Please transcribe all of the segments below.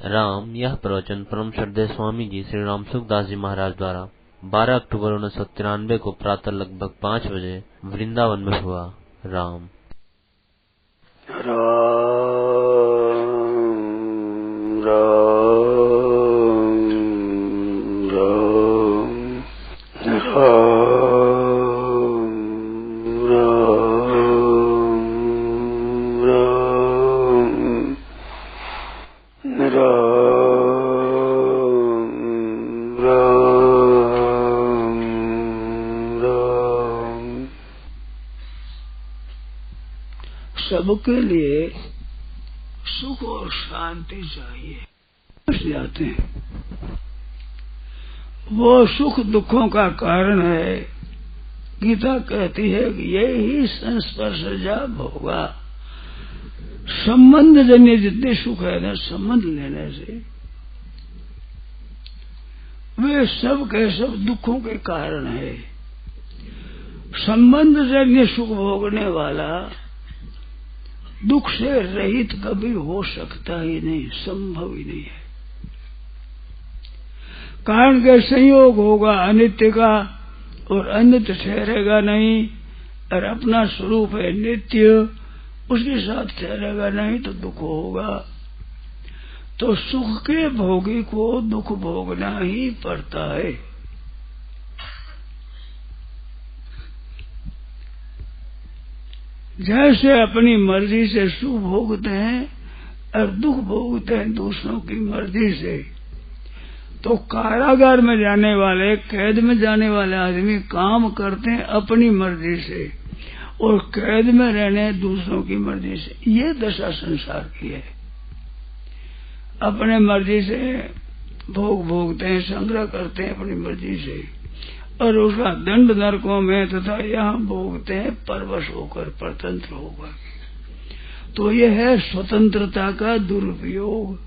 राम। यह प्रवचन परम श्रद्धेय स्वामी जी श्री राम सुखदास जी महाराज द्वारा 12 अक्टूबर 1993 को प्रातः लगभग 5 बजे वृंदावन में हुआ। राम सबके लिए सुख और शांति चाहिए जाते हैं। वो सुख दुखों का कारण है। गीता कहती है कि यही संस्पर्शजा भोगा। संबंध जन्य जितने सुख है ना, संबंध लेने से वे सब के सब दुखों के कारण है। संबंध जन्य सुख भोगने वाला दुख से रहित कभी हो सकता ही नहीं, संभव ही नहीं है। कारण के संयोग होगा अनित्य का और अनित्य ठहरेगा नहीं, और अपना स्वरूप है नित्य, उसके साथ ठहरेगा नहीं तो दुख होगा। तो सुख के भोगी को दुख भोगना ही पड़ता है। जैसे अपनी मर्जी से सुख भोगते हैं और दुख भोगते हैं दूसरों की मर्जी से, तो कारागार में जाने वाले, कैद में जाने वाले आदमी काम करते हैं अपनी मर्जी से और कैद में रहने दूसरों की मर्जी से। ये दशा संसार की है। अपने मर्जी से भोग भोगते हैं, संग्रह करते हैं अपनी मर्जी से, और उसका दंड नरकों में तथा यहाँ भोगते हैं परवश होकर, परतंत्र होकर। तो यह है स्वतंत्रता का दुरुपयोग।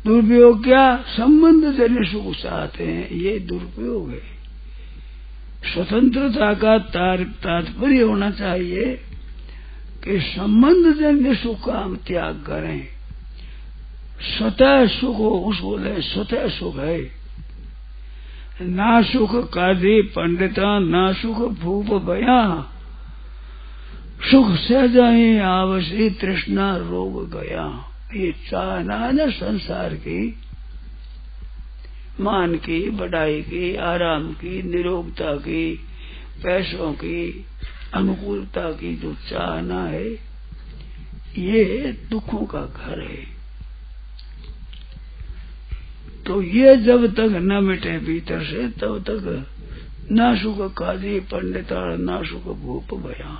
दुरुपयोग क्या? संबंध जन्य सुख चाहते हैं, ये दुरुपयोग है। स्वतंत्रता का तात्पर्य होना चाहिए कि संबंध जन्य सुख का हम त्याग करें। स्वतः सुख हो उसको ले, स्वतः सुख है। ना सुख काजी पंडिता, ना सुख भूप भया, सुख सहजाही आवसी तृष्णा रोग गया। ये चाहना है ना संसार की, मान की, बढ़ाई की, आराम की, निरोगता की, पैसों की, अनुकूलता की जो चाहना है, ये दुखों का घर है। तो ये जब तक न मिटे भीतर से तब तक ना सुख काजी पंडिता, ना सुख भूप भया।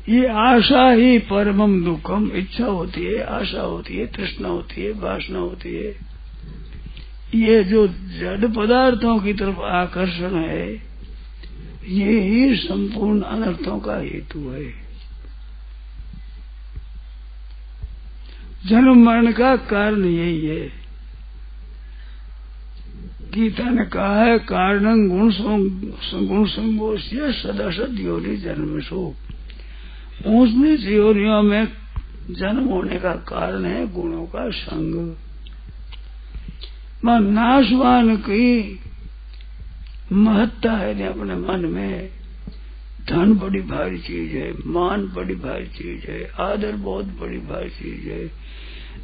ये आशा ही परमम दुखम। इच्छा होती है, आशा होती है, तृष्णा होती है, वासना होती है। ये जो जड़ पदार्थों की तरफ आकर्षण है, ये ही संपूर्ण अनर्थों का हेतु है। जन्म मरण का कारण यही है। गीता ने कहा है कारणं गुण संगोष्य सदसद योनि जन्म सो। ऊंच नीच योनियों में जन्म होने का कारण है गुणों का संग। नाशवान की महत्ता है अपने मन में। धन बड़ी भारी चीज है, मान बड़ी भारी चीज है, आदर बहुत बड़ी भारी चीज है,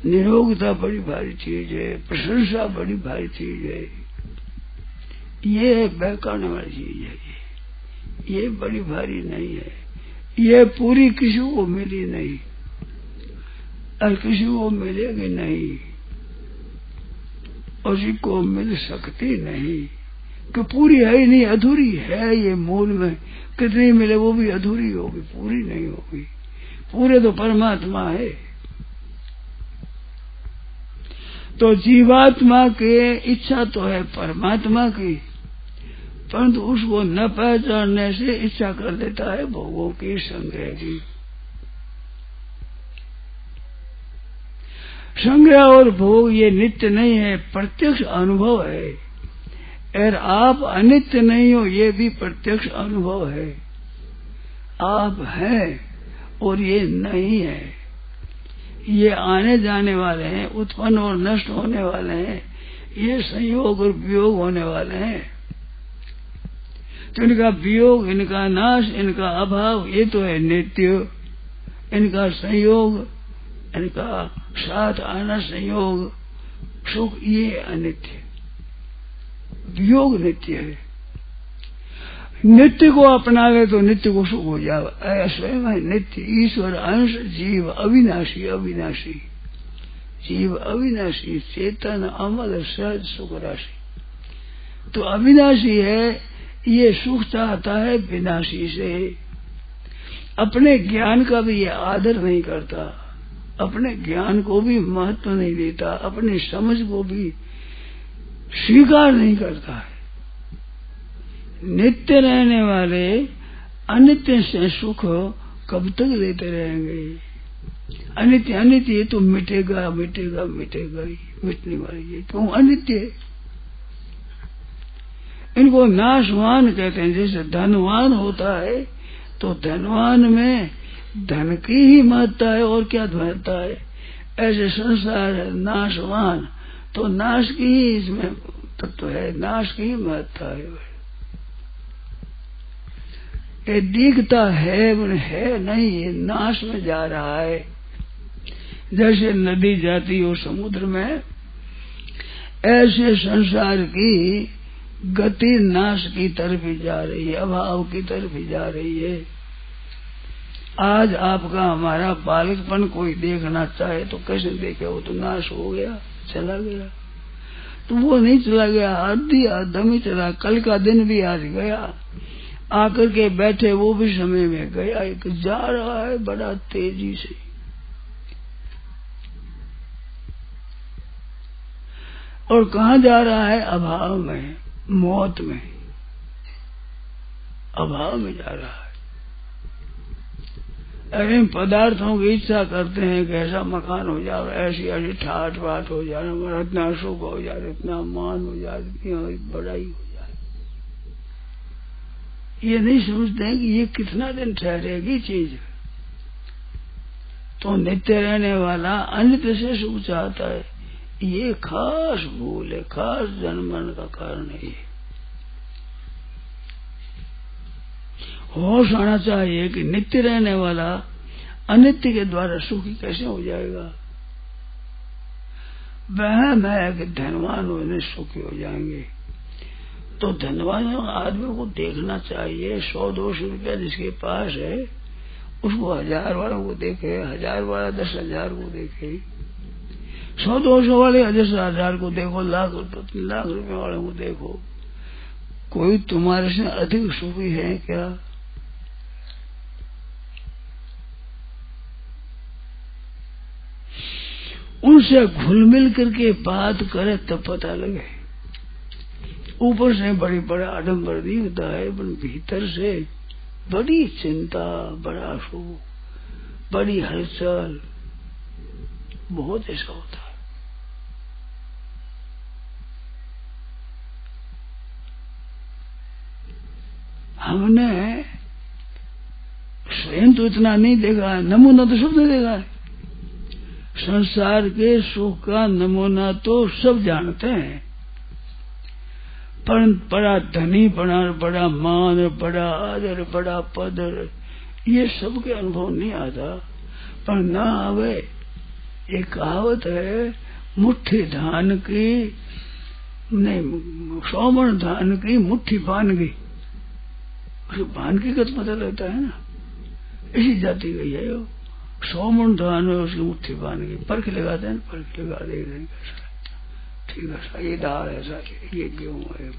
निरोगता बड़ी भारी चीज है, प्रशंसा बड़ी भारी चीज है। ये बहकाने वाली चीज है। ये बड़ी भारी नहीं है। ये पूरी किसी को मिली नहीं और किसी को मिलेगी नहीं और किसी को मिल सकती नहीं, कि पूरी है ही नहीं, अधूरी है। ये मूल में कितनी मिले वो भी अधूरी होगी, पूरी नहीं होगी। पूरे तो परमात्मा है। तो जीवात्मा के इच्छा तो है परमात्मा की, परंतु उसको न पहचानने से इच्छा कर देता है भोगों की, संग्रह की। संग्रह और भोग ये नित्य नहीं है, प्रत्यक्ष अनुभव है। और आप अनित्य नहीं हो, ये भी प्रत्यक्ष अनुभव है। आप हैं और ये नहीं है। ये आने जाने वाले हैं, उत्पन्न और नष्ट होने वाले हैं, ये संयोग और वियोग होने वाले हैं। तो इनका वियोग, इनका नाश, इनका अभाव, ये तो है नित्य। इनका संयोग, इनका साथ आना, संयोग सुख, ये अनित्य। वियोग नित्य है। नित्य को अपना ले तो नित्य को सुख हो जाए। स्वयं है नित्य, ईश्वर अंश, जीव अविनाशी। अविनाशी जीव अविनाशी, चेतन अमल सहज सुख राशि। तो अविनाशी है, ये सुख चाहता है विनाशी से। अपने ज्ञान का भी ये आदर नहीं करता, अपने ज्ञान को भी महत्व नहीं देता, अपनी समझ को भी स्वीकार नहीं करता है। नित्य रहने वाले अनित्य से सुख कब तक देते रहेंगे? अनित्य अनित्य ये तो मिटेगा मिटेगा मिटेगा ही, मिटने वाली है। क्यों अनित्य है? इनको नाशवान कहते हैं। जैसे धनवान होता है तो धनवान में धन की ही महत्ता है और क्या महत्ता है। ऐसे संसार है नाशवान, तो नाश की ही इसमें तत्व है, नाश की ही महत्ता है। ये दिखता है नहीं, ये नाश में जा रहा है। जैसे नदी जाती हो समुद्र में, ऐसे संसार की गति नाश की तरफ ही जा रही है, अभाव की तरफ ही जा रही है। आज आपका हमारा बालकपन कोई देखना चाहे तो कैसे देखे? वो तो नाश हो गया, चला गया। तो वो नहीं चला गया, आधी आदम ही चला। कल का दिन भी आज गया, आकर के बैठे वो भी समय में गया। एक जा रहा है बड़ा तेजी से। और कहाँ जा रहा है? अभाव में, मौत में, अभाव में जा रहा है। अरे पदार्थों की इच्छा करते हैं कि ऐसा मकान हो जाए, ऐसी ऐसी ठाट बाट हो जाए, हमारा इतना सुख हो जाए, इतना मान हो जाए, इतनी बड़ाई हो जाए। ये नहीं समझते हैं कि ये कितना दिन ठहरेगी चीज। तो नित्य रहने वाला अनित्य से सुख चाहता है, ये खास भूल है, खास जन्मन का कारण है। ये होश आना चाहिए कि नित्य रहने वाला अनित्य के द्वारा सुखी कैसे हो जाएगा। वहम है कि धनवान होने सुखी हो जाएंगे। तो धनवान आदमी को देखना चाहिए, 100-200 रुपया जिसके पास है उसको 1000 वालों को देखे, 1000 वाला 10,000 को देखे, 100-200 वाले 10,000 को देखो, लाख रुपए वालों को देखो। कोई तुम्हारे से अधिक सुखी है क्या? उनसे घुल मिल करके बात करे तब पता लगे। ऊपर से बड़ी बड़ा आडम्बर दिखता है, पर भीतर से बड़ी चिंता, बड़ा शोक, बड़ी हलचल, बहुत ऐसा होता है। हमने स्वयं तो इतना नहीं देखा है, नमूना तो सबने देखा है। संसार के सुख का नमूना तो सब जानते हैं, पर बड़ा धनी, बड़ा मान, बड़ा आदर, बड़ा पद, ये सबके अनुभव नहीं आता। पर ना आवे, ये कहावत है, मुट्ठी धान की नहीं, 100 मन धान की मुट्ठी बान गई। बान की कत पता लगता है ना, इसी जाति गई है। 100 मन धान है, उसकी मुट्ठी बान गई। परख लगाते हैं, परख लगा दे रहे, ठीक है, ये दाल है, ये गेहूं है।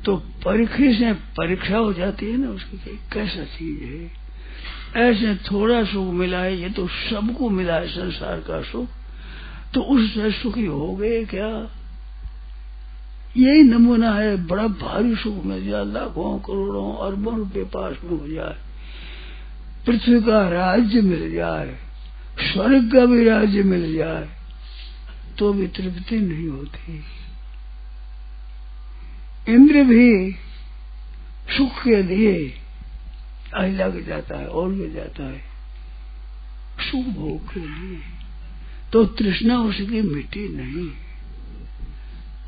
तो परीक्षा से परीक्षा हो जाती है ना उसकी, कैसा चीज है। ऐसे थोड़ा सुख मिला है, ये तो सबको मिला है संसार का सुख, तो उससे सुखी हो गए क्या? यही नमूना है। बड़ा भारी सुख मिल जाए, लाखों करोड़ों अरबों रुपये पास में हो जाए, पृथ्वी का राज्य मिल जाए, स्वर्ग का भी राज्य मिल जाए, तो भी तृप्ति नहीं होती। इंद्र भी सुख के लिए लग जाता है और गिर जाता है सुख भोग के लिए। तो तृष्णा उसकी मिटी नहीं,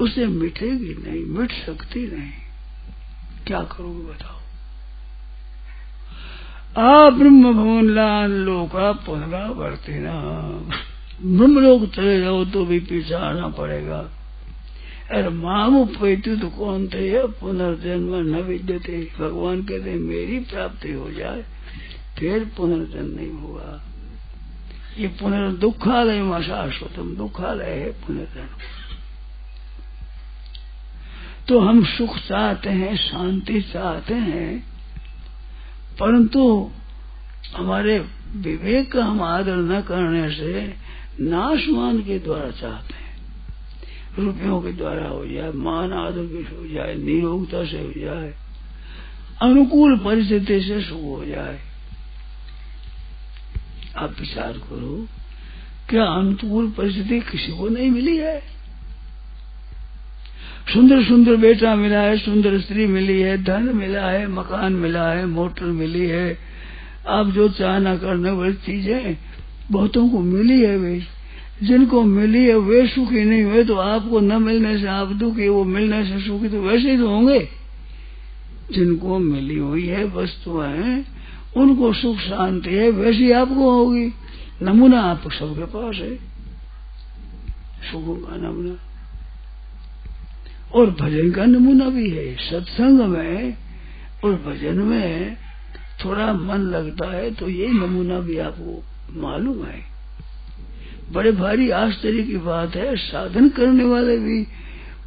उसे मिटेगी नहीं, मिट सकती नहीं। क्या करोगे बताओ। आ ब्रह्म भवन लान लोका पुनरावर्ती ना, ब्रह्मलोक चले जाओ तो भी पीछा आना पड़ेगा। अरे मामु पैतु तो कौन थे पुनर्जन्म न विद्यते। भगवान कहते मेरी प्राप्ति हो जाए फिर पुनर्जन्म नहीं होगा। ये पुनर्दुखालय में शाश्वतम, दुखालय है पुनर्जन्म। तो हम सुख चाहते हैं, शांति चाहते हैं, परंतु हमारे विवेक का हम आदर न करने से नाशमान के द्वारा चाहते हैं। रुपयों के द्वारा हो जाए, मान आदर के हो जाए, निरोगता से हो जाए, अनुकूल परिस्थिति से सुख हो जाए। आप विचार करो, क्या अनुकूल परिस्थिति किसी को नहीं मिली है? सुंदर सुंदर बेटा मिला है, सुंदर स्त्री मिली है, धन मिला है, मकान मिला है, मोटर मिली है, आप जो चाहना करने वाली चीजें बहुतों को मिली है। वे जिनको मिली है वे सुखी नहीं हुए, तो आपको न मिलने से आप दुखी, वो मिलने से सुखी तो वैसे ही तो होंगे। जिनको मिली हुई है वस्तुएं उनको सुख शांति है, वैसी आपको होगी। नमूना आप सबके पास है सुखों का नमूना, और भजन का नमूना भी है। सत्संग में और भजन में थोड़ा मन लगता है तो ये नमूना भी आपको मालूम है। बड़े भारी आश्चर्य की बात है, साधन करने वाले भी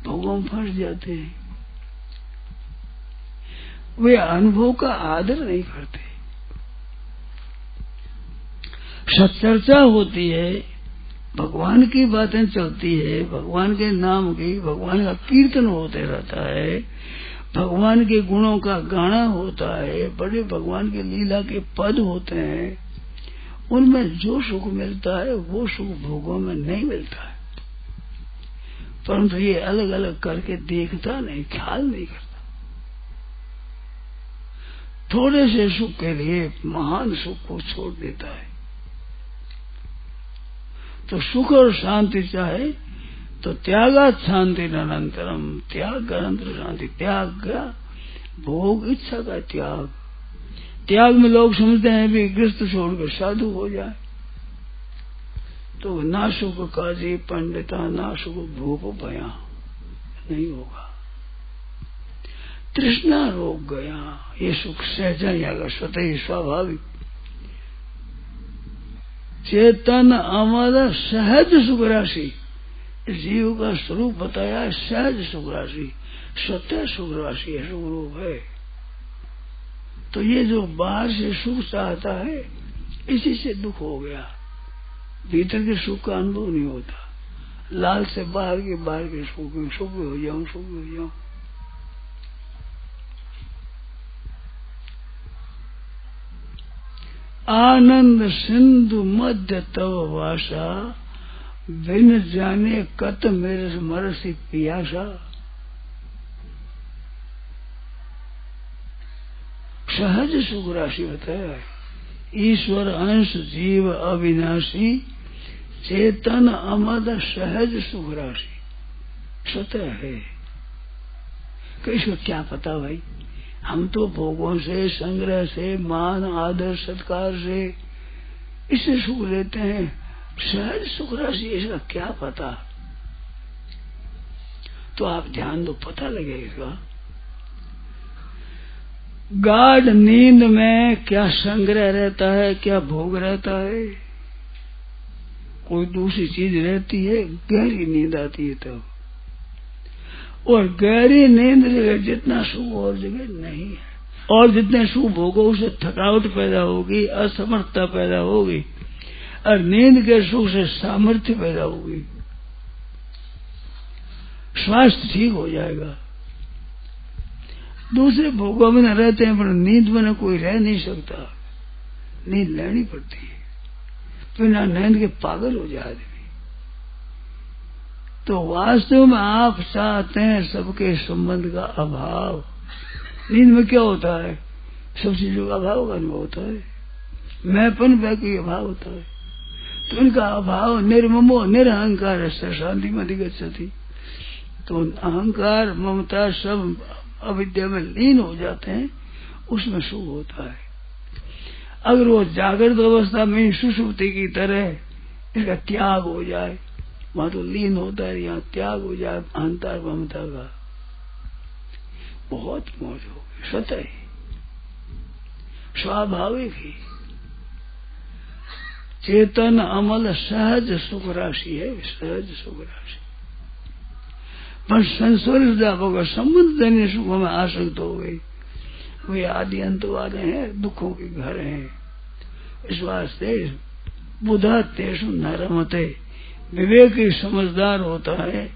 भोगों में फंस जाते हैं। वे अनुभव का आदर नहीं करते। सच्चर्चा होती है, भगवान की बातें चलती है, भगवान के नाम की, भगवान का कीर्तन होते रहता है, भगवान के गुणों का गाना होता है, बड़े भगवान के लीला के पद होते हैं। उनमें जो सुख मिलता है वो सुख भोगों में नहीं मिलता है। परंतु ये अलग अलग करके देखता नहीं, ख्याल नहीं करता। थोड़े से सुख के लिए महान सुख को छोड़ देता है। तो सुख और शांति चाहे तो त्यागात शांति अनंतरम, त्याग अनंतर शांति। त्याग का भोग, इच्छा का त्याग। त्याग में लोग समझते हैं भी गृहस्थ छोड़कर साधु हो जाए, तो ना सुख काजी पंडिता ना सुख भूप भया, नहीं होगा। तृष्णा रोक गया, ये सुख सहजन आएगा, स्वतः ही स्वाभाविक। चेतन हमारा सहज सुख राशि, जीव का स्वरूप बताया है, सहज सुख राशि, स्वतः सुख राशि है, सुख रूप है। तो ये जो बाहर से सुख चाहता है इसी से दुख हो गया। भीतर के सुख का अनुभव नहीं होता। लाल से बाहर के सुख में सुख भी हो जाऊं, सुख भी हो जाऊं। आनंद सिंधु मध्य तव वासा, बिन जाने कत मेरे मरसी पियासा। सहज सुख राशि बताया। ईश्वर अंश जीव अविनाशी, चेतन अमद सहज सुख राशि स्वतः है। कैसे क्या पता भाई, हम तो भोगों से, संग्रह से, मान आदर सत्कार से इससे सुख लेते हैं। सहज सुख राशि इसका क्या पता। तो आप ध्यान दो, पता लगेगा। गाढ़ नींद में क्या संग्रह रहता है, क्या भोग रहता है, कोई दूसरी चीज रहती है। गहरी नींद आती है तब, और गहरी नींद जगह जितना सुख और जगह नहीं है। और जितने सुख भोगो उससे थकावट पैदा होगी, असमर्थता पैदा होगी, और नींद के सुख से सामर्थ्य पैदा होगी, स्वास्थ्य ठीक हो जाएगा। दूसरे भोगों में न रहते हैं, पर नींद में कोई रह नहीं सकता। नींद लेनी पड़ती है, बिना नींद के पागल हो जाए आदमी। तो वास्तव में आप चाहते हैं सबके संबंध का अभाव। नींद में क्या होता है, सब चीजों का अभाव का अनुभव होता है, मैंपन का कोई अभाव होता है। तो इनका अभाव निर्ममो निरहंकार शांति में अधिगच्छति। तो अहंकार ममता सब अविद्या में लीन हो जाते हैं, उसमें सुख होता है। अगर वो जागृत अवस्था में सुषुप्ति की तरह इसका त्याग हो जाए, वहां तो लीन होता है, यहाँ त्याग हो जाए अहंकार ममता का, बहुत मौज होगी। स्वतः ही स्वाभाविक ही चेतन अमल सहज सुख राशि है, सहज सुख राशि। पर संसारिक जापों संबंध जन्य सुखों में आसक्त हो गई, वे आदि अंत वाले हैं, दुखों के घर हैं। इस वास्ते बुधा तेषु न रमते, विवेक ही समझदार होता है,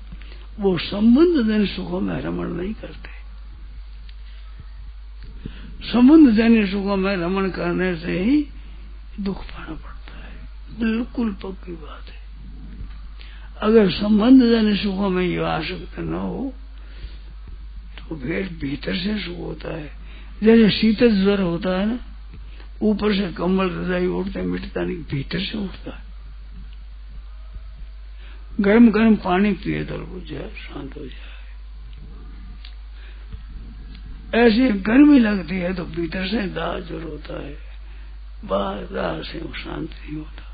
वो संबंध जन्य सुखों में रमण नहीं करते। संबंध जन्य सुखों में रमण करने से ही दुख पाना पड़ता है, बिल्कुल पक्की बात है। अगर संबंध जन्य सुखों में ये आसक्त न हो तो फिर भीतर से सुख होता है। जैसे शीतल ज्वर होता है ना, ऊपर से कम्बल रजाई उठते मिटता नहीं, भीतर से उठता है। गर्म गर्म पानी पिए तो बुझ जाए, शांत हो जाए। ऐसी गर्मी लगती है तो भीतर से दाह ज्वर होता है, बाहर दाह से शांत नहीं होता।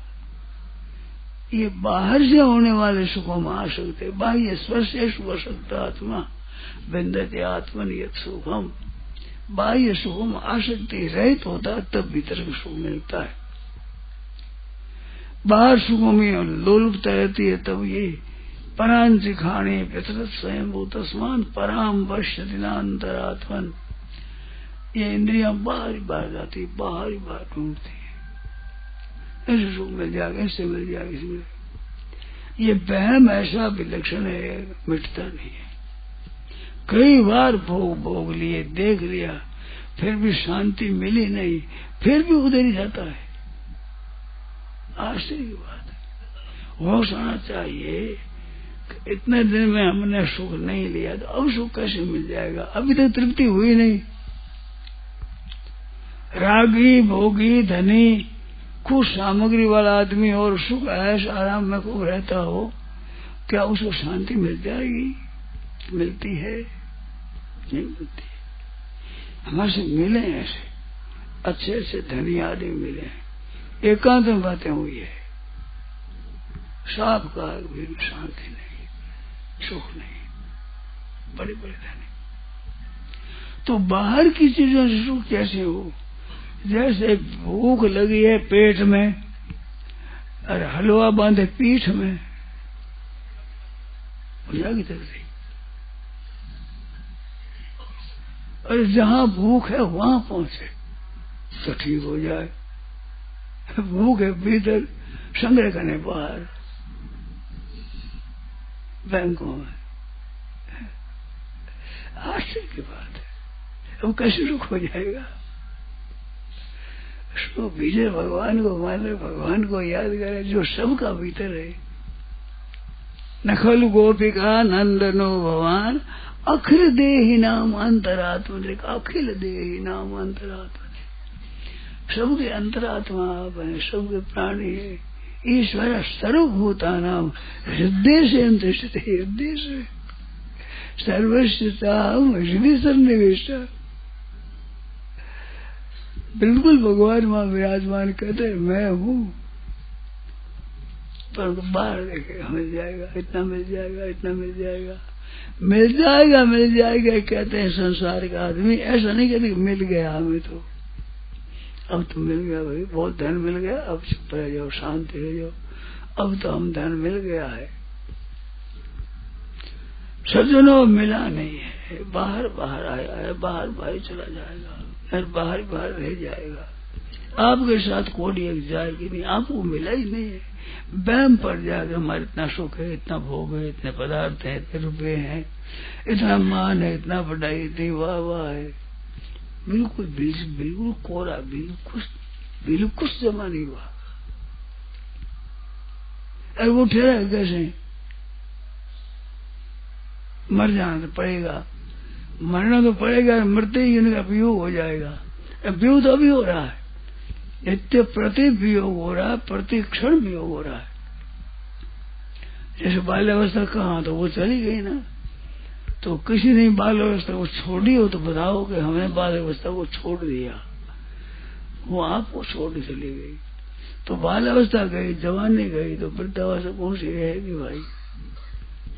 ये बाहर से होने वाले सुखों में आसक्त है। बाह्य स्पर्शेषु वसक्त आत्मा विन्दते आत्मन यत् सुखम। बाह्य सुखों में आसक्ति रहित होता है, तब भीतर में सुख मिलता है। बाहर सुखों में लोलुपता रहती है, तब ये परांच खाने पितरत स्वयं तस्मान पराम पश्यतिनांतरात्मन। ये इंद्रियां बाहर ही बाहर जाती, बाहर ही बाहर ढूंढती है, ऐसे सुख मिल जाएगा, इससे मिल जाएगा, इससे मिल जाएगा। ये वहम ऐसा विलक्षण है, मिटता नहीं है। कई बार भोग लिए, देख लिया, फिर भी शांति मिली नहीं, फिर भी उधर ही जाता है। आश्चर्य की बात है। होश आना चाहिए कि इतने दिन में हमने सुख नहीं लिया तो अब सुख कैसे मिल जाएगा? अभी तक तृप्ति हुई नहीं। रागी भोगी धनी खूब सामग्री वाला आदमी और सुख ऐश आराम में खूब रहता हो, क्या उसको शांति मिल जाएगी? मिलती है? नहीं मिलती। हमारे से मिले ऐसे अच्छे अच्छे धनी आदमी मिले हैं, एकांत में बातें हुई है, साफ का भी शांति नहीं, सुख नहीं, बड़े बड़े धनी। तो बाहर की चीजों से सुख कैसे हो? जैसे भूख लगी है पेट में और हलवा बांधे पीठ में, हो जाएगी तकलीफ। और जहां भूख है वहां पहुंचे तो ठीक हो जाए। भूख है भीतर, संग्रह करने बाहर बैंकों में। आश्चर्य की बात है। अब कैसे रुक हो जाएगा? उसको भीतर भगवान को माने, भगवान को याद करे जो सबका भीतर है। नखल गोपिका नंदनो भगवान अखिल देहि नाम अंतरात्मा। अखिल देहि नाम अंतरात्मा, सबके अंतरात्मा आप है, सबके प्राणी है। ईश्वर सर्वभूता नाम हृदय से अंतरिष्ठ, हृदय से सर्वस्वता हृदय सन्निवेश। बिल्कुल भगवान वहां विराजमान कहते मैं हूँ, पर बाहर देखे मिल जाएगा, इतना मिल जाएगा, इतना मिल जाएगा, मिल जाएगा, मिल जाएगा कहते हैं संसार का आदमी। ऐसा नहीं कहते मिल गया हमें, तो अब तो मिल गया भाई, बहुत धन मिल गया, अब चुप रह जाओ, शांत रह जाओ, अब तो हम धन मिल गया है। सज्जनों मिला नहीं है, बाहर बाहर आया है, बाहर बाहर चला जाएगा, और बाहर बाहर रह जाएगा। आपके साथ कोड़ी एक जाएगी नहीं, आपको मिला ही नहीं है। वहम पड़ जाएगा हमारे इतना सुख है, इतना भोग है, इतने पदार्थ है, इतने रुपये हैं, इतना मान है, इतना बढ़ाई, इतनी वाह वाह है। बिल्कुल बिल्कुल कोरा, बिल्कुल जमा नहीं हुआ। अरे वो ठहरा कैसे? मर जाना तो पड़ेगा, मरना तो पड़ेगा, मरते ही इनका वियोग हो जाएगा। वियोग तो अभी हो रहा है, नित्य प्रति वियोग हो रहा है, प्रति क्षण वियोग हो रहा है। जैसे बाल्यावस्था कहाँ, तो वो चली गई ना। तो किसी ने बाल्यावस्था को छोड़ी हो तो बताओ कि हमने बाल्यावस्था को छोड़ दिया, वो आपको छोड़ चली गई। तो बाल्यावस्था गई, जवानी गई, तो वृद्धावस्था कौन सी रहेगी भाई?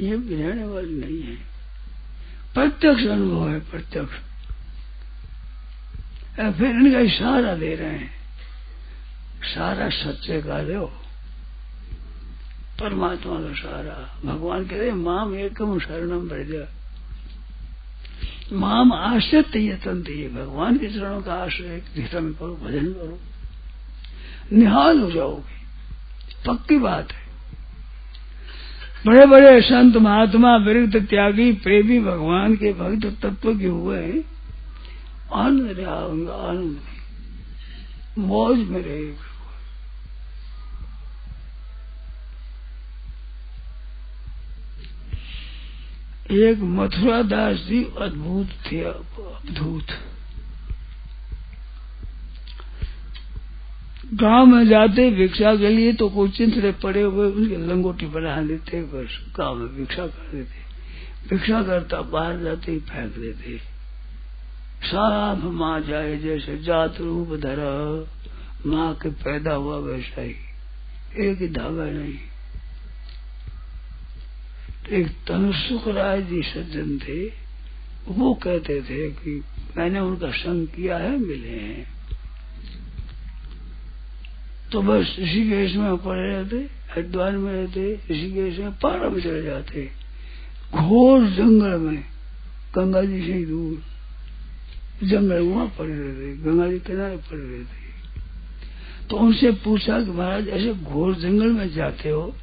ये भी रहने वाली नहीं है। प्रत्यक्ष अनुभव है, प्रत्यक्ष। फिर इनका इशारा दे रहे हैं, सारा सच्चे का दो, परमात्मा का सारा। भगवान कह रहे माम एकम शरणम व्रज, माम आश्रित यतन्ति, भगवान के चरणों का आश्रय ध्यान करो, भजन करो, निहाल हो जाओगे, पक्की बात है। बड़े बड़े संत महात्मा विरक्त त्यागी प्रेमी भगवान के भक्त तत्व के हुए आनंद रहा, उनका आनंद में मौज में रहे। एक मथुरा दास जी अद्भुत थे, अद्भुत। गांव में जाते भिक्षा के लिए तो कोई चिंतरे पड़े हुए उनके लंगोटी बना देते, बस गांव में भिक्षा कर देते। भिक्षा करता बाहर जाते ही फेंक देते। साफ माँ जाए जैसे जात रूप धर, माँ के पैदा हुआ वैसा ही, एक ही धागा नहीं। एक तनुसुख राय जी सज्जन थे, वो कहते थे कि मैंने उनका संग किया है, मिले हैं। तो बस ऋषिकेश में पड़े रहते, हरिद्वार में रहते, ऋषिकेश में पहाड़ में चले जाते, घोर जंगल में, गंगा जी से दूर जंगल, वहां पड़े रहते, गंगा जी किनारे पड़े रहते। तो उनसे पूछा कि महाराज ऐसे घोर जंगल में जाते हो,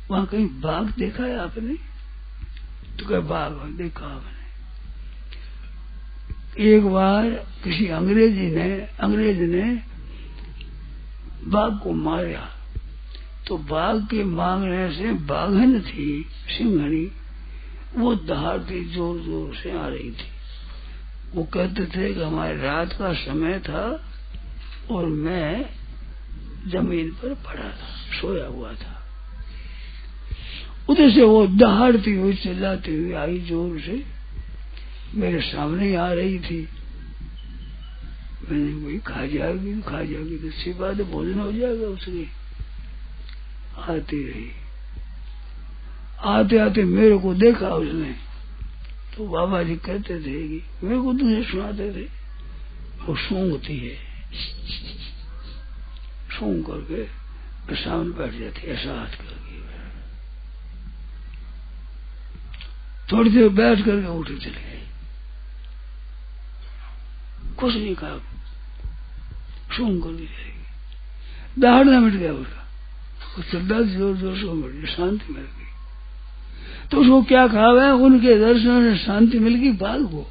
वहां कहीं बाघ देखा है आपने? तो क्या बाघ देखा मैंने। एक बार किसी अंग्रेज ने बाघ को मारा, तो बाघ के मांगने से बाघन थी सिंहनी, वो दहाड़ती जोर जोर से आ रही थी। वो कहते थे कि हमारे रात का समय था और मैं जमीन पर पड़ा था, सोया हुआ था। उधर से वो दहाड़ती हुई चिल्लाती हुई आई जोर से, मेरे सामने ही आ रही थी। मैंने वही खा जाएगी तो अच्छी बात है, भोजन हो जाएगा उसकी। आती रही, आते आते मेरे को देखा उसने, तो बाबा जी कहते थे कि मेरे को तुझे सुनाते थे, वो सूंघती है, सूंघ करके सामने बैठ जाती, ऐसा हाथ करके। थोड़ी देर बैठ करके उठी चली गई, कुछ नहीं कहा, सूंघ कर दी जाएगी। दहाड़ना मिट गया उसका, वो चलता जोर जोर से मिट गया, शांति मिल गई। तो उसको क्या कहा है, उनके दर्शन से शांति मिल गई बाघ को।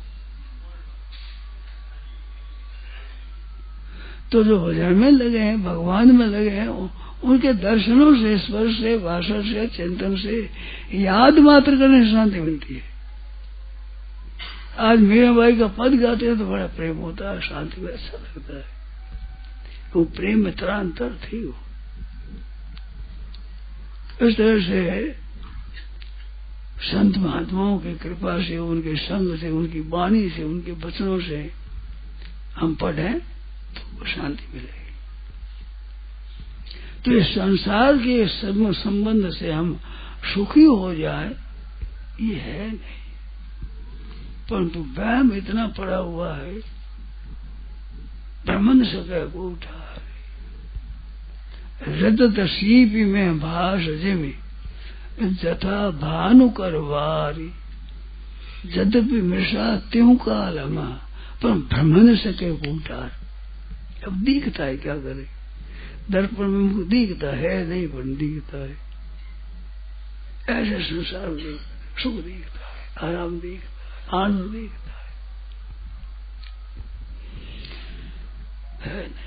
तो जो भजन में लगे हैं, भगवान में लगे हैं, उनके दर्शनों से, स्पर्श से, भाषा से, चिंतन से, याद मात्र करने से शांति मिलती है। आज मीराबाई का पद गाते हैं तो बड़ा प्रेम होता है, शांति में अच्छा लगता है। वो प्रेम में तरांतर थी वो। इस तरह से संत महात्माओं की कृपा से, उनके संग से, उनकी वाणी से, उनके वचनों से हम पढ़ें तो शांति मिलेगी। तो इस संसार के संबंध से हम सुखी हो जाए ये है नहीं, परंतु वहम इतना पड़ा हुआ है, ब्रह्मन सके को उठा रजत सीपी में भाष जिमी जथा भानु करवारी, यद्यपि मृषा त्यों कालमा पर ब्रह्मन सके को उठार। अब दिखता है, क्या करे, दर्पण में मुझको दिखता है नहीं, पर दिखता है। ऐसे संसार में सुख दिखता है, आराम दिखता है, आनंद दिखता है।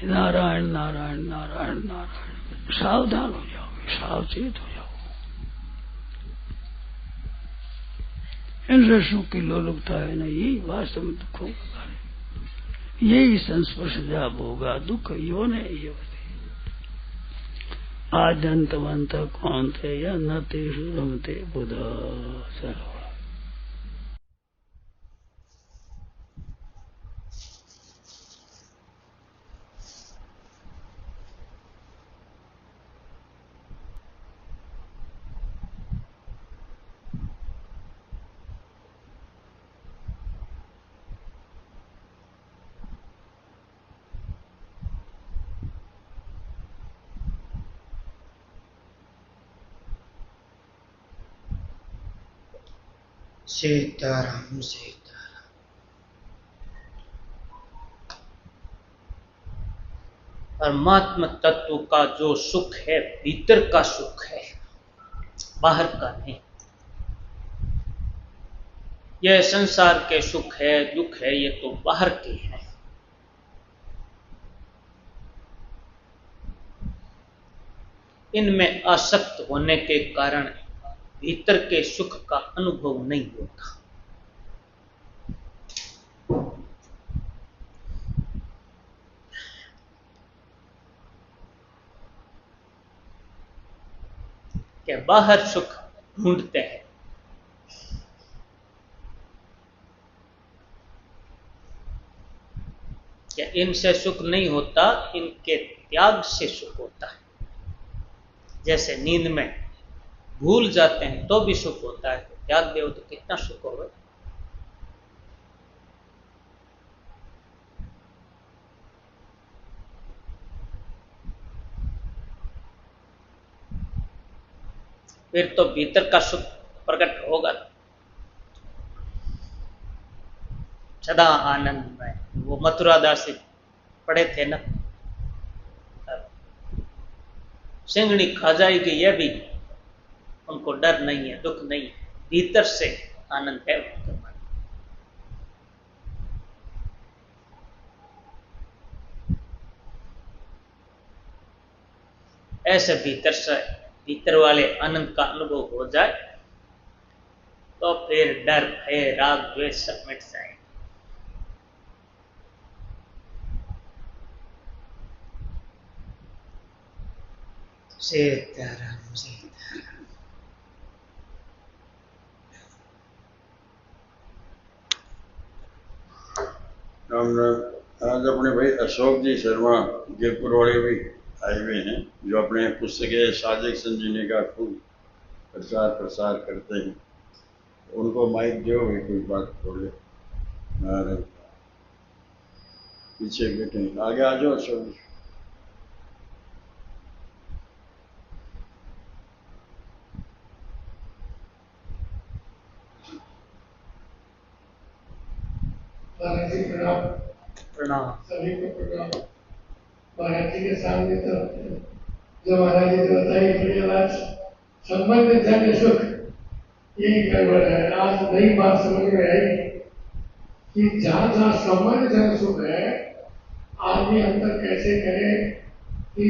नारायण नारायण नारायण नारायण। सावधान हो जाओगे, सावचेत हो जाओ। इनसे सुख की लोलुपता है ना, यही वास्तव में दुखों का कारण। यही संस्पर्श जाप होगा। दुख यो ने यो आद्यंतवंत कौनते या न तेषु रमते बुध सर्व। सीताराम सीताराम। परमात्मा तत्व का जो सुख है भीतर का सुख है, बाहर का नहीं। यह संसार के सुख है दुख है ये तो बाहर के हैं। इनमें आसक्त होने के कारण भीतर के सुख का अनुभव नहीं होता। क्या बाहर सुख ढूंढते हैं, क्या इनसे सुख नहीं होता, इनके त्याग से सुख होता है। जैसे नींद में भूल जाते हैं तो भी सुख होता है, तो त्याग देव तो कितना सुख होगा। फिर तो भीतर का सुख प्रकट होगा। सदा आनंद में वो मथुरा दास पढ़े थे ना, सिंगड़ी खा जाएगी यह भी उनको डर नहीं है, दुख नहीं है, भीतर से आनंद है उनके मन। ऐसे भीतर वाले आनंद का अनुभव हो जाए तो फिर डर भय राग द्वेष सब मिट जाए। सीताराम सीताराम। आज अपने भाई अशोक जी शर्मा गिरपुर वाले भी आए हुए हैं, जो अपने पुस्तक साजिक संजीवनी का खूब प्रचार प्रसार करते हैं। उनको माइक दो भाई, कोई बात बोले। पीछे बैठे, आगे आ जाओ अशोक जी। प्रणाम। सभी को प्रणाम। महाराज जी के सामने तो जो महाराज जी ने बताई बड़ी आवाज संबंध जन सुख, यही गड़बड़ है। आज नई बात समझ में आई कि जहाँ जहाँ संबंध जन सुख है, आदमी अंतर कैसे करे कि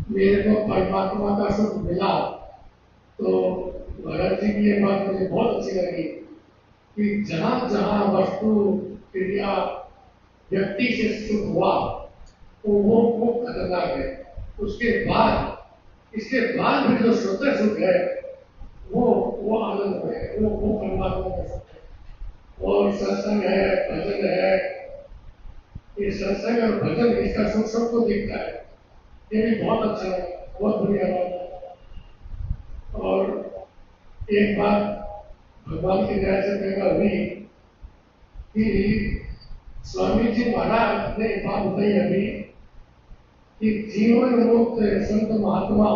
मेरे को परमात्मा का सुख मिला। तो महाराज जी की ये बात मुझे बहुत अच्छी लगी कि जहाँ जहाँ वस्तु क्रिया व्यक्ति से सुख हुआ वो खतरनाक है। उसके बाद इसके बाद भी जो स्वतः सुख है वो आनंद में है, वो परमात्मा का सुख है। और सत्संग है, भजन है, ये सत्संग और भजन इसका सुख सबको दिखता है। ये भी बहुत अच्छा है, बहुत बढ़िया बात है। और एक बात भगवान की दया से पैदा हुई कि स्वामी जी महाराज ने बात बताई अभी कि जीवन मुक्त संत महात्मा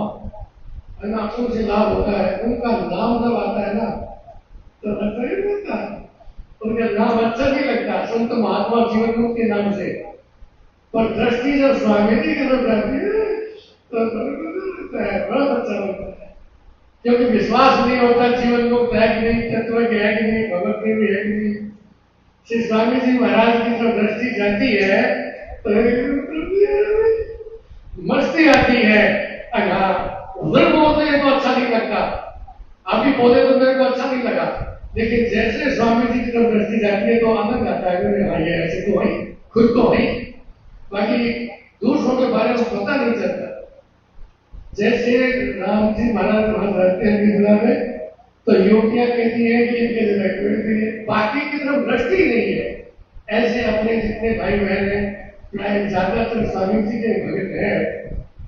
अनाथों से लाभ होता है। उनका नाम जब आता है ना तो अच्छा ही लगता है, उनका नाम अच्छा नहीं लगता संत महात्मा जीवन मुक्त के नाम से। पर दृष्टि जब स्वामी जी की तरफ जाती है तो लगता है, बहुत अच्छा लगता है। क्योंकि विश्वास नहीं होता जीवन मुक्त है कि नहीं, तत्व है कि नहीं, भगवत देव है कि नहीं। श्री स्वामी जी महाराज की जब दृष्टि जाती है तो मस्ती आती है। उधर बोलते हैं तो अच्छा नहीं लगता, अभी बोले तो मेरे को अच्छा नहीं लगा, लेकिन जैसे स्वामी जी की जब दृष्टि जाती है तो आनंद आता है। हाँ ये ऐसे तो भाई खुद तो है, बाकी दूसरों के बारे में पता नहीं चलता। जैसे राम जी महाराज वहां रहते हैं मिथिला में, तो युवतियां कहती है कि इनके जगह बाकी की तरफ दृष्टि नहीं है। ऐसे अपने जितने भाई बहन हैं, प्राय ज्यादातर स्वामी जी के भक्त हैं।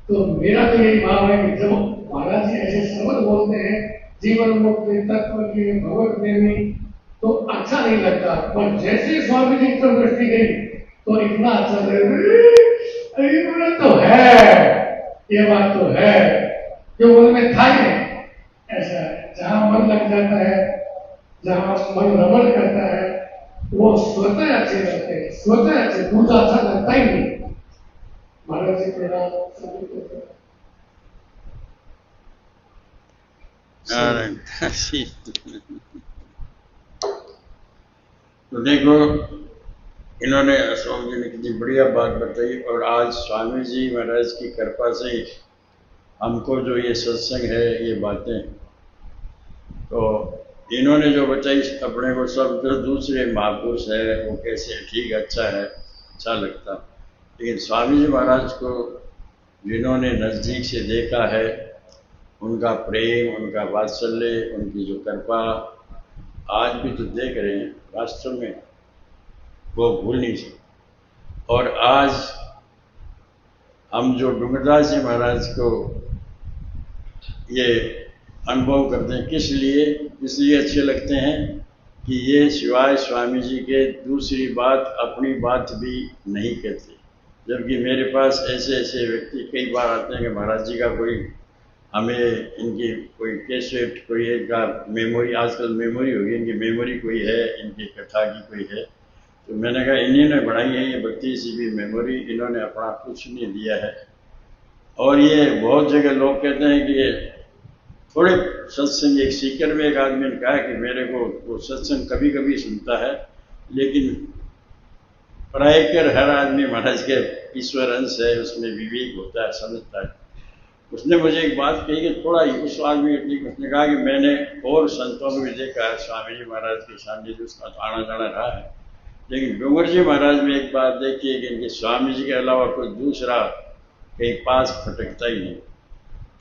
तो मेरा तो यही भाव है कि जब महाराज जी ऐसे शब्द बोलते हैं जीवन मुक्ति तत्व की भगवत प्रेमी, तो अच्छा नहीं लगता। पर जैसे स्वामी जी की दृष्टि गई तो इतना अच्छा लगा, तो है, ये बात तो है जो उनमें था ही नहीं। ऐसा है, जहां मन लग जाता है, जहां मन रमण करता है, वो स्वतः अच्छे लगते हैं, स्वतः अच्छे, दूसरा अच्छा लगता ही नहीं। महाराज जी प्रणाम, सभी को प्रणाम। तो देखो, इन्होंने अशोक जी ने कितनी बढ़िया बात बताई। और आज स्वामी जी महाराज की कृपा से हमको जो ये सत्संग है, ये बातें तो इन्होंने जो बताई अपने को, सब जो दूसरे महापुरुष है वो कैसे ठीक अच्छा है, अच्छा लगता। लेकिन स्वामी जी महाराज को जिन्होंने नज़दीक से देखा है, उनका प्रेम, उनका वात्सल्य, उनकी जो कृपा आज भी तो देख रहे हैं, वास्तव में वो भूल नहीं सकते। और आज हम जो डूंगरदास जी महाराज को ये अनुभव करते हैं, किस लिए इसलिए अच्छे लगते हैं कि ये सिवाय स्वामी जी के दूसरी बात, अपनी बात भी नहीं कहते। जबकि मेरे पास ऐसे ऐसे व्यक्ति कई बार आते हैं कि महाराज जी का कोई, हमें इनकी कोई कैसेट, कोई एक का मेमोरी, आजकल मेमोरी होगी, इनकी मेमोरी कोई है, इनकी कथा की कोई है। तो मैंने कहा इन्हीं ने बढ़ाई है ये 32 GB मेमोरी, इन्होंने अपना कुछ नहीं दिया है। और ये बहुत जगह लोग कहते हैं कि ये थोड़े सत्संग, एक सीकर में एक आदमी ने कहा कि मेरे को वो सत्संग कभी कभी सुनता है, लेकिन प्रायकर हर आदमी महाराज के ईश्वर अंश है, उसमें विवेक होता है, समझता है। उसने मुझे एक बात कही कि थोड़ा उस आदमी ठीक, उसने कहा कि मैंने और संतों को भी देखा है, स्वामी जी महाराज के सानिध्य उसका आना जाना रहा है, लेकिन डूंगर जी महाराज में एक बात देखी है कि इनके स्वामी जी के अलावा कोई दूसरा कहीं पास भटकता ही नहीं।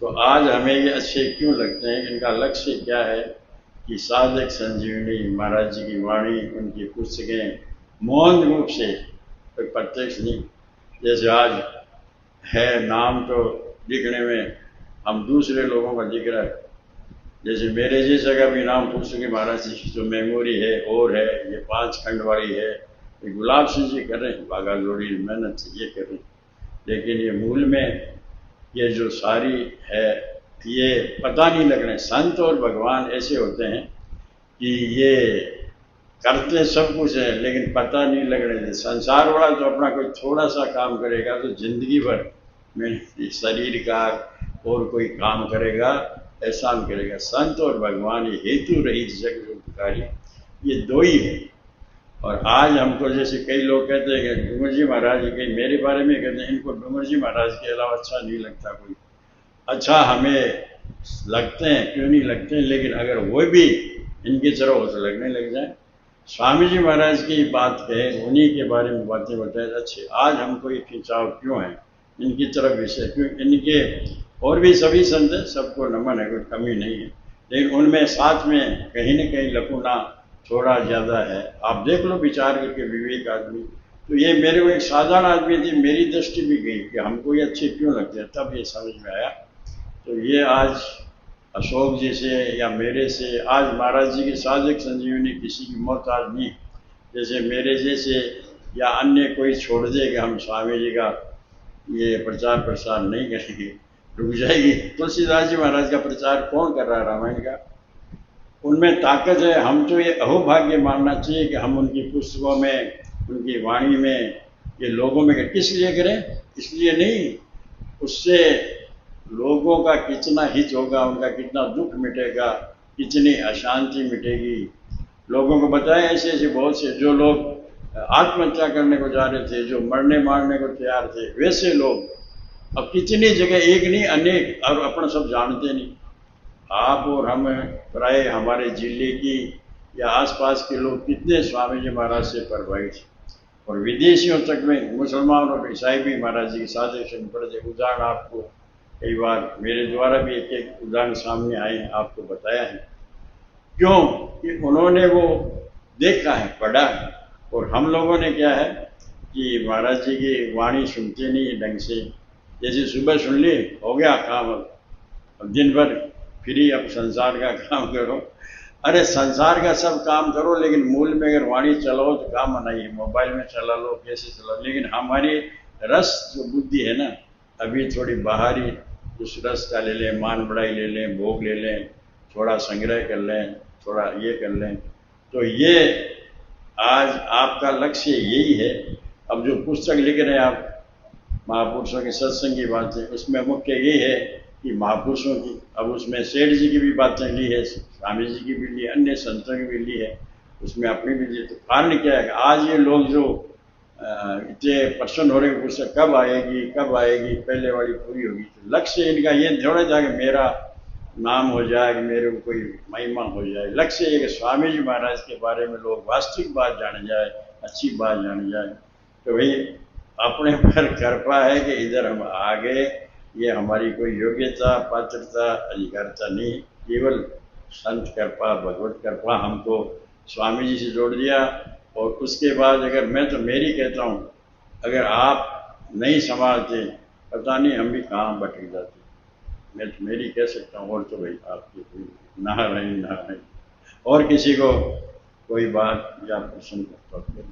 तो आज हमें ये अच्छे क्यों लगते हैं, इनका लक्ष्य क्या है कि साधक संजीवनी, महाराज जी की वाणी, उनकी पुस्तकें मौन रूप से, कोई प्रत्यक्ष नहीं। जैसे आज है नाम तो लिखने में हम दूसरे लोगों का दिख रहा है, जैसे मेरे जैसा का भी नाम पूछ सके महाराज जी की जो मेमोरी है और है, ये 5 खंड वाली है, ये गुलाब सिंह जी कर रहे हैं, बागा जोड़ी मेहनत से ये कर रहे हैं। लेकिन ये मूल में ये जो सारी है, ये पता नहीं लगने। संत और भगवान ऐसे होते हैं कि ये करते सब कुछ है, लेकिन पता नहीं लगने देते। संसार वाला तो अपना कोई थोड़ा सा काम करेगा तो जिंदगी भर में शरीर का और कोई काम करेगा, एहसान करेगा। संत और भगवान ये हेतु रहित जग जो पुकारी, ये दो ही है। और आज हमको जैसे कई लोग कहते हैं कि डूंगर जी महाराज, कई मेरे बारे में कहते हैं इनको डूंगर जी महाराज के अलावा अच्छा नहीं लगता कोई। अच्छा हमें लगते हैं, क्यों नहीं लगते हैं, लेकिन अगर वो भी इनकी तरह हो तो लगने लग जाए। स्वामी जी महाराज की बात कहे, उन्हीं के बारे में बातें बताए, अच्छे आज हमको ये खिंचाव क्यों है इनकी तरफ विषय, क्यों इनके और भी सभी संत हैं, सबको नमन है, कोई कमी नहीं है, लेकिन उनमें साथ में कहीं न कहीं लकुना थोड़ा ज़्यादा है। आप देख लो विचार करके, विवेक आदमी। तो ये मेरे को एक साधारण आदमी थी, मेरी दृष्टि भी गई कि हमको ये अच्छे क्यों लगते हैं, तब ये समझ में आया। तो ये आज अशोक जी से या मेरे से, आज महाराज जी की साधक संजीवनी किसी की मोहताज नहीं। जैसे मेरे जैसे या अन्य कोई छोड़ दे कि हम स्वामी जी का ये प्रचार प्रसार नहीं करेंगे, रुक जाएगी। तुलसीदास जी महाराज का प्रचार कौन कर रहा है रामायण का, उनमें ताकत है। हम तो ये अहोभाग्य मानना चाहिए कि हम उनकी पुस्तकों में, उनकी वाणी में, ये लोगों में किस लिए करें, इसलिए नहीं, उससे लोगों का कितना हित होगा, उनका कितना दुख मिटेगा, कितनी अशांति मिटेगी। लोगों को बताएं ऐसे ऐसे बहुत से जो लोग आत्महत्या करने को जा रहे थे, जो मरने मारने को तैयार थे, वैसे लोग अब कितनी जगह, एक नहीं अनेक, और अपना सब जानते नहीं। आप और हम प्राय हमारे जिले की या आसपास के लोग कितने स्वामी जी महाराज से प्रभावित। और विदेशियों तक में मुसलमान और ईसाई भी महाराज जी की साजिश सुन पड़े। उदाहरण आपको कई बार मेरे द्वारा भी एक एक उदाहरण सामने आए हैं, आपको बताया है। क्यों कि उन्होंने वो देखा है, पढ़ा है। और हम लोगों ने क्या है कि महाराज जी की वाणी सुनते नहीं है ढंग से। जैसे सुबह सुन ली, हो गया काम, अब दिन भर फ्री, अब संसार का काम करो। अरे संसार का सब काम करो, लेकिन मूल में अगर वाणी चलाओ तो काम नहीं है। मोबाइल में चला लो, कैसे चलाओ, लेकिन हमारी रस जो बुद्धि है ना, अभी थोड़ी बाहरी उस रस का ले लें, मान बढ़ाई ले लें, भोग ले लें, थोड़ा संग्रह कर लें, थोड़ा ये कर लें। तो ये आज आपका लक्ष्य यही है। अब जो पुस्तक लिख रहे हैं आप महापुरुषों के सत्संग की बातें, उसमें मुख्य ये है कि महापुरुषों की, अब उसमें सेठ जी की भी बातें ली है, स्वामी जी की भी ली, अन्य संतों की भी ली है, उसमें अपनी भी ली। तो कारण क्या है, आज ये लोग जो इतने प्रसन्न हो रहे हैं पुस्तक कब आएगी कब आएगी, पहले वाली पूरी होगी। तो लक्ष्य इनका ये थोड़ा था कि मेरा नाम हो जाए, कि मेरे को कोई महिमा हो जाए। लक्ष्य ये कि स्वामी जी महाराज के बारे में लोग वास्तविक बात जान जाए, अच्छी बात जान जाए। तो भाई अपने पर कृपा है कि इधर हम आ गए। ये हमारी कोई योग्यता, पात्रता, अधिकारता नहीं, केवल संत कृपा, भगवत कृपा हमको स्वामी जी से जोड़ दिया। और उसके बाद अगर मैं तो मेरी कहता हूँ, अगर आप नहीं संभालते पता नहीं हम भी कहाँ भटक जाते। मैं तो मेरी कह सकता हूँ, और तो भाई आपकी कोई ना रही। और किसी को कोई बात या प्रश्न करता